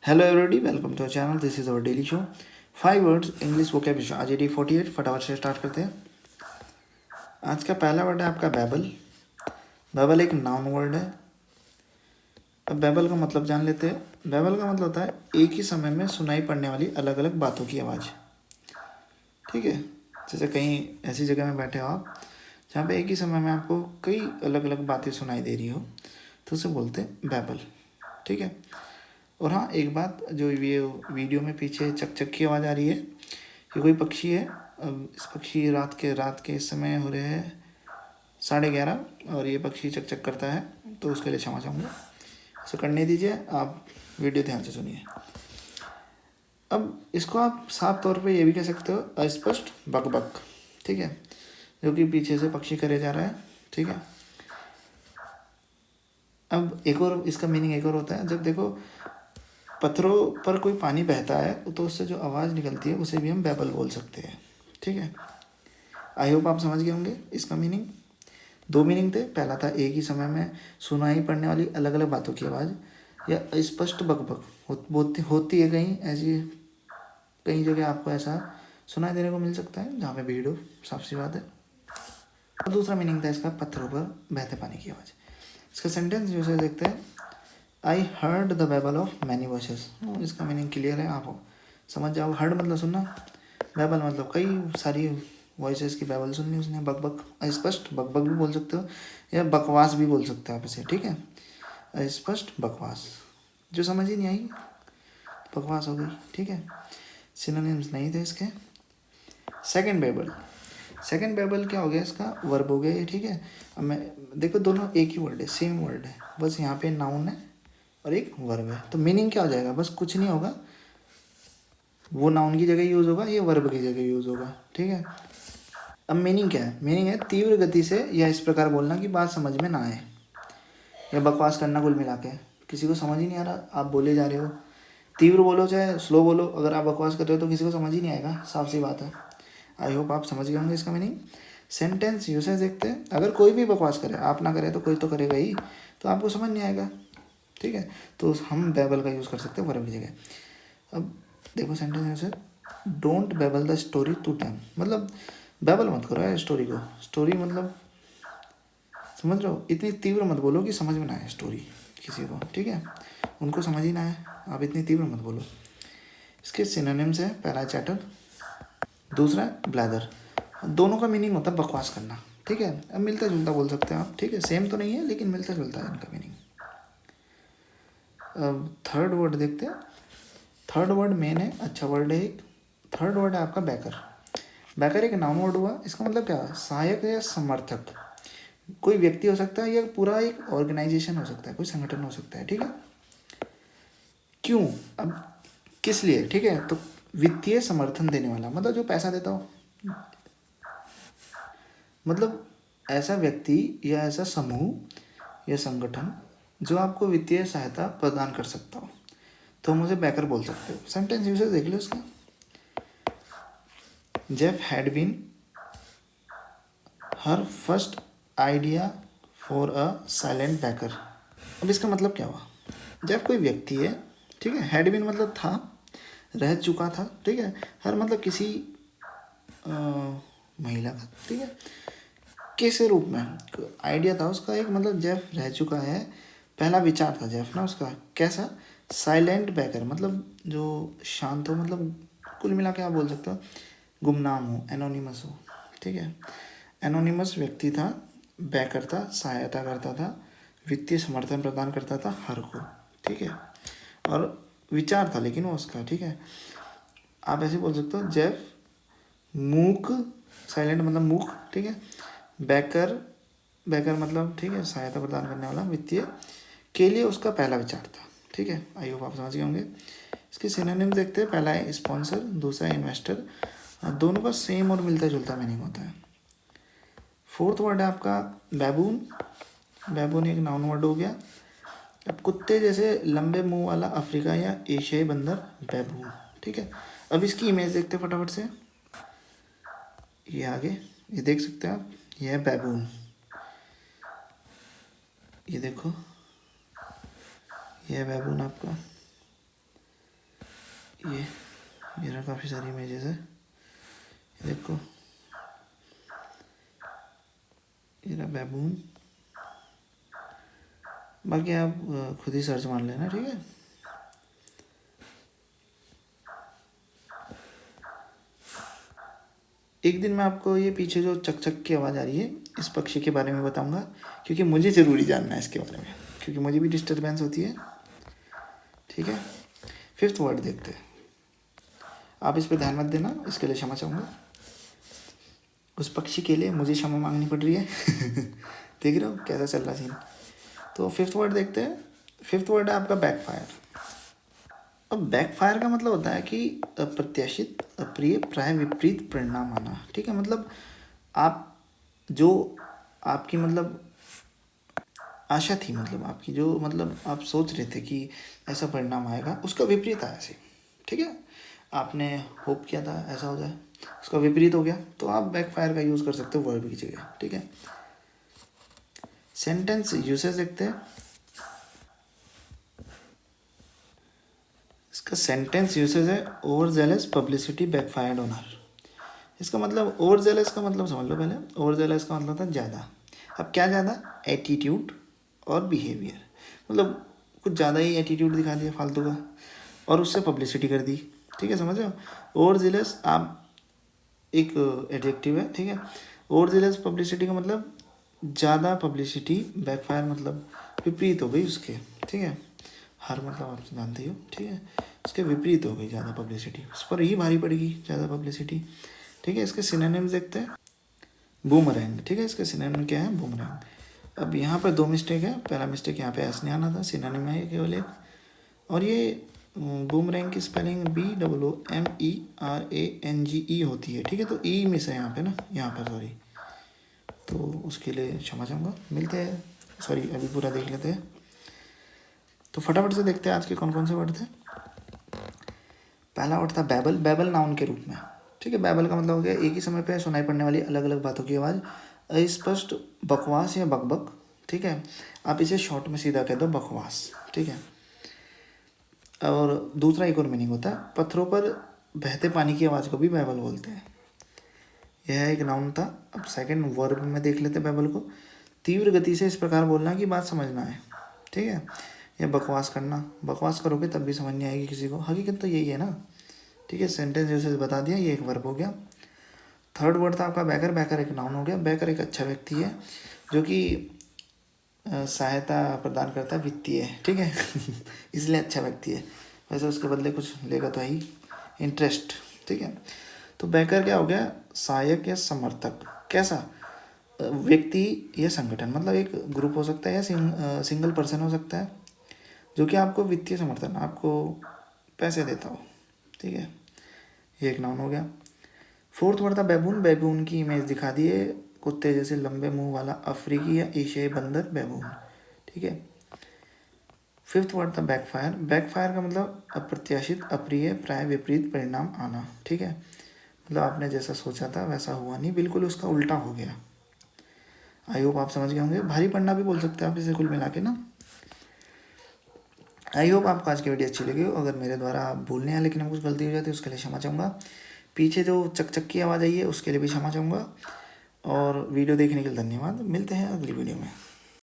Hello everybody, welcome to our channel. This is our daily show 5 words English vocabulary. आज day 48 फटाफट से start करते हैं। आज का पहला वर्ड है आपका बैबल। बैबल एक नाउन वर्ड है। अब बैबल का मतलब जान लेते हैं। बैबल का मतलब होता है एक ही समय में सुनाई पड़ने वाली अलग अलग बातों की आवाज़। ठीक है, जैसे कहीं ऐसी जगह में बैठे हो आप जहाँ पे एक ही समय में आपको कई अलग अलग बातें सुनाई दे रही हो, तो उसे बोलते हैं बैबल। ठीक है। और हाँ, एक बात, जो ये वीडियो में पीछे चक चक की आवाज़ आ रही है, ये कोई पक्षी है। अब इस पक्षी रात के इस समय हो रहे हैं 11:30 और ये पक्षी चक चक करता है, तो उसके लिए क्षमा चाहूँगा। इसे करने दीजिए, आप वीडियो ध्यान से सुनिए। अब इसको आप साफ तौर पे ये भी कह सकते हो अस्पष्ट बक बक। ठीक है, जो कि पीछे से पक्षी करे जा रहा है। ठीक है। अब एक और इसका मीनिंग एक और होता है, जब देखो पत्थरों पर कोई पानी बहता है तो उससे जो आवाज़ निकलती है उसे भी हम बैबल बोल सकते हैं। ठीक है, आई होप आप समझ गए होंगे इसका मीनिंग। दो मीनिंग थे। पहला था एक ही समय में सुनाई पड़ने वाली अलग अलग बातों की आवाज़, या स्पष्ट बकबक होती है कहीं ऐसी, कई जगह आपको ऐसा सुनाई देने को मिल सकता है जहाँ पे भीड़ हो, साफ सी बात है। और दूसरा मीनिंग था इसका पत्थरों पर बहते पानी की आवाज़। इसका सेंटेंस जो से देखते हैं, I heard the babble of many voices. इसका मीनिंग क्लियर है, आप समझ जाओ। हर्ड मतलब सुनना, बैबल मतलब कई सारी वॉइसेस की बैबल सुननी उसने। बकबक स्पष्ट बकबक भी बोल सकते हो, या बकवास भी बोल सकते हो आप इसे। ठीक है, स्पष्ट बकवास। जो समझ ही नहीं आई बकवास हो गई। ठीक है, सिनोनिम्स नहीं थे इसके। सेकंड बैबल। सेकंड बैबल क्या हो गया, इसका वर्ब हो गया ये। ठीक है, अब मैं देखो दोनों एक ही वर्ड है, सेम वर्ड है, बस यहाँ पे नाउन है और एक वर्ब है। तो मीनिंग क्या हो जाएगा, बस कुछ नहीं होगा, वो नाउन की जगह यूज़ होगा, ये वर्ब की जगह यूज़ होगा। ठीक है। अब मीनिंग क्या है, मीनिंग है तीव्र गति से या इस प्रकार बोलना कि बात समझ में ना आए, या बकवास करना कुल मिला के। किसी को समझ ही नहीं आ रहा, आप बोले जा रहे हो, तीव्र बोलो चाहे स्लो बोलो, अगर आप बकवास कर रहे हो तो किसी को समझ ही नहीं आएगा, साफ सी बात है। आई होप आप समझ गए होंगे इसका मीनिंग। सेंटेंस यूसेज देखते हैं। अगर कोई भी बकवास करे, आप ना करें तो कोई तो करेगा ही, तो आपको समझ नहीं आएगा। ठीक है, तो हम बैबल का यूज़ कर सकते हैं वर्ब की जगह। अब देखो sentence usage, don't babble the story to time. मतलब बैबल मत करो यार स्टोरी को। स्टोरी मतलब समझ रहे हो, इतनी तीव्र मत बोलो कि समझ में ना आए स्टोरी किसी को। ठीक है, उनको समझ ही ना आए, आप इतनी तीव्र मत बोलो। इसके सिनोनिम्स है, पहला है चैटर, दूसरा है ब्लैदर। दोनों का मीनिंग होता है बकवास करना। ठीक है, अब मिलता जुलता बोल सकते हैं आप। ठीक है, सेम तो नहीं है लेकिन मिलता जुलता है इनका मीनिंग। अब थर्ड वर्ड देखते हैं। थर्ड वर्ड मेन है, अच्छा वर्ड है एक। थर्ड वर्ड है आपका बैकर। बैकर एक नाउन वर्ड हुआ। इसका मतलब क्या है, सहायक या समर्थक। कोई व्यक्ति हो सकता है या पूरा एक ऑर्गेनाइजेशन हो सकता है, कोई संगठन हो सकता है। ठीक है, क्यों, अब किस लिए। ठीक है, तो वित्तीय समर्थन देने वाला, मतलब जो पैसा देता हो, मतलब ऐसा व्यक्ति या ऐसा समूह या संगठन जो आपको वित्तीय सहायता प्रदान कर सकता हो, तो हम उसे बैकर बोल सकते हो। सेंटेंस यूसेज देख लो इसका। Jeff had been her first idea for a silent backer. अब इसका मतलब क्या हुआ, जेफ कोई व्यक्ति है। ठीक है, हैड बीन मतलब था, रह चुका था। ठीक है, हर मतलब किसी महिला का। ठीक है, कैसे रूप में आइडिया था उसका एक, मतलब जेफ रह चुका है, पहला विचार था जेफ ना उसका। कैसा, साइलेंट बैकर मतलब जो शांत हो, मतलब कुल मिला के आप बोल सकते हो गुमनाम हो, एनोनिमस हो। ठीक है, एनोनिमस व्यक्ति था, बैकर था, सहायता करता था, वित्तीय समर्थन प्रदान करता था हर को। ठीक है, और विचार था लेकिन वो उसका। ठीक है, आप ऐसे बोल सकते हो जेफ मूक, साइलेंट मतलब मूक। ठीक है, बैकर, बैकर मतलब ठीक है सहायता प्रदान करने वाला, वित्तीय के लिए उसका पहला विचार था। ठीक है, आई होप आप समझ गए होंगे। इसके सिनोनिम्स देखते हैं। पहला है स्पॉन्सर, दूसरा है इन्वेस्टर। दोनों का सेम और मिलता जुलता मीनिंग होता है। फोर्थ वर्ड है आपका बैबून। बैबून एक नाउन वर्ड हो गया। अब कुत्ते जैसे लंबे मुंह वाला अफ्रीका या एशियाई बंदर बैबून। ठीक है, अब इसकी इमेज देखते हैं फटाफट से। ये आगे ये देख सकते हैं आप, ये है बैबून। ये देखो, ये है बैबून आपका। ये रहा काफ़ी सारी इमेजेस है, ये देखो, ये रहा बैबून। बाकी आप खुद ही सर्च मार लेना, ठीक है। एक दिन मैं आपको ये पीछे जो चक चक की आवाज़ आ रही है इस पक्षी के बारे में बताऊंगा, क्योंकि मुझे ज़रूरी जानना है इसके बारे में, क्योंकि मुझे भी डिस्टर्बेंस होती है, ठीक है। 5th वर्ड देखते हैं। आप इस पर ध्यान मत देना, इसके लिए क्षमा चाहूँगा। उस पक्षी के लिए मुझे क्षमा मांगनी पड़ रही है देख रहे हो कैसा चल रहा सीन। तो 5th वर्ड देखते हैं। 5th वर्ड है आपका बैकफायर। अब बैकफायर का मतलब होता है कि अप्रत्याशित, अप्रिय, प्राय विपरीत परिणाम आना, ठीक है। मतलब आप जो आपकी मतलब आशा थी, मतलब आपकी जो मतलब आप सोच रहे थे कि ऐसा परिणाम आएगा, उसका विपरीत आया से, ठीक है। आपने होप किया था ऐसा हो जाए, उसका विपरीत हो गया, तो आप बैकफायर का यूज़ कर सकते हो वर्ब की जगह, ठीक है। सेंटेंस यूसेज देखते हैं। इसका सेंटेंस यूसेज है over jealous publicity backfired on her. इसका मतलब ओवर जेलस का मतलब समझ लो पहले। ओवर जेलस का मतलब था ज़्यादा। अब क्या ज़्यादा? एटीट्यूड और बिहेवियर, मतलब कुछ ज़्यादा ही एटीट्यूड दिखा दिया फालतू का और उससे पब्लिसिटी कर दी, ठीक है, समझ रहे हो। ओवर जेलस आप एक एडजेक्टिव है, ठीक है। ओवर जेलस पब्लिसिटी का मतलब ज़्यादा पब्लिसिटी, बैकफायर मतलब विपरीत हो गई उसके, ठीक है। हर मतलब आप जानते हो, ठीक है, उसके विपरीत हो गई ज़्यादा पब्लिसिटी, उस पर ही भारी पड़ेगी ज़्यादा पब्लिसिटी, ठीक है। इसके सिनोनिम्स देखते हैं। बूमरैंग, ठीक है, इसके सिनोनिम क्या है? बूमरैंग। अब यहाँ पर 2 मिस्टेक है। पहला मिस्टेक यहाँ पे ऐसे नहीं आना था, सिनोनिम है केवल एक। और ये बूमरैंग की स्पेलिंग BOOMERANGE होती है, ठीक है। तो ई मिस है यहाँ पे ना, यहाँ पर सॉरी, तो उसके लिए क्षमा चाहूँगा। मिलते हैं, सॉरी अभी पूरा देख लेते हैं। तो फटाफट से देखते हैं आज के कौन कौन से वर्ड थे। पहला वर्ड था बैबल। बैबल नाउन के रूप में, ठीक है। बैबल का मतलब हो गया एक ही समय पे सुनाई पड़ने वाली अलग अलग बातों की आवाज़, अस्पष्ट बकवास या बकबक, ठीक है। आप इसे शॉर्ट में सीधा कह दो बकवास, ठीक है। और दूसरा एक और मीनिंग होता है, पत्थरों पर बहते पानी की आवाज़ को भी बैबल बोलते हैं। यह एक नाउन था। अब सेकंड वर्ब में देख लेते हैं बैबल को। तीव्र गति से इस प्रकार बोलना कि बात समझना है, ठीक है। या बकवास करना, बकवास करोगे तब भी समझ नहीं आएगी किसी को, हकीकत तो यही है ना, ठीक है। सेंटेंस यूसेज बता दिया, ये एक वर्ब हो गया। थर्ड वर्ड था आपका बैकर। बैकर एक नाउन हो गया। बैकर एक अच्छा व्यक्ति है जो कि सहायता प्रदान करता है, वित्तीय, ठीक है इसलिए अच्छा व्यक्ति है। वैसे उसके बदले कुछ लेगा तो ही, इंटरेस्ट, ठीक है। तो बैकर क्या हो गया? सहायक या समर्थक। कैसा? व्यक्ति या संगठन, मतलब एक ग्रुप हो सकता है या सिंगल पर्सन हो सकता है जो कि आपको वित्तीय समर्थन, आपको पैसे देता हो, ठीक है। ये एक नाउन हो गया। फोर्थ वर्ड था बैबून। बैबून की इमेज दिखा दी है, कुत्ते जैसे लंबे मुंह वाला अफ्रीकी या एशियाई बंदर बैबून, ठीक है। फिफ्थ वर्ड था बैकफायर। बैकफायर का मतलब अप्रत्याशित, अप्रिय, प्राय विपरीत परिणाम आना, ठीक है। मतलब आपने जैसा सोचा था वैसा हुआ नहीं, बिल्कुल उसका उल्टा हो गया। आई होप आप समझ गए होंगे। भारी पड़ना भी बोल सकते हैं आप इसे कुल मिला के ना। आई होप आपको आज की वीडियो अच्छी लगी हो। अगर मेरे द्वारा भूलने या लेकिन कुछ गलती हो जाती है उसके लिए क्षमा चाहूँगा। पीछे जो चक चक की आवाज़ आई है उसके लिए भी क्षमा चाहूँगा। और वीडियो देखने के लिए धन्यवाद। मिलते हैं अगली वीडियो में।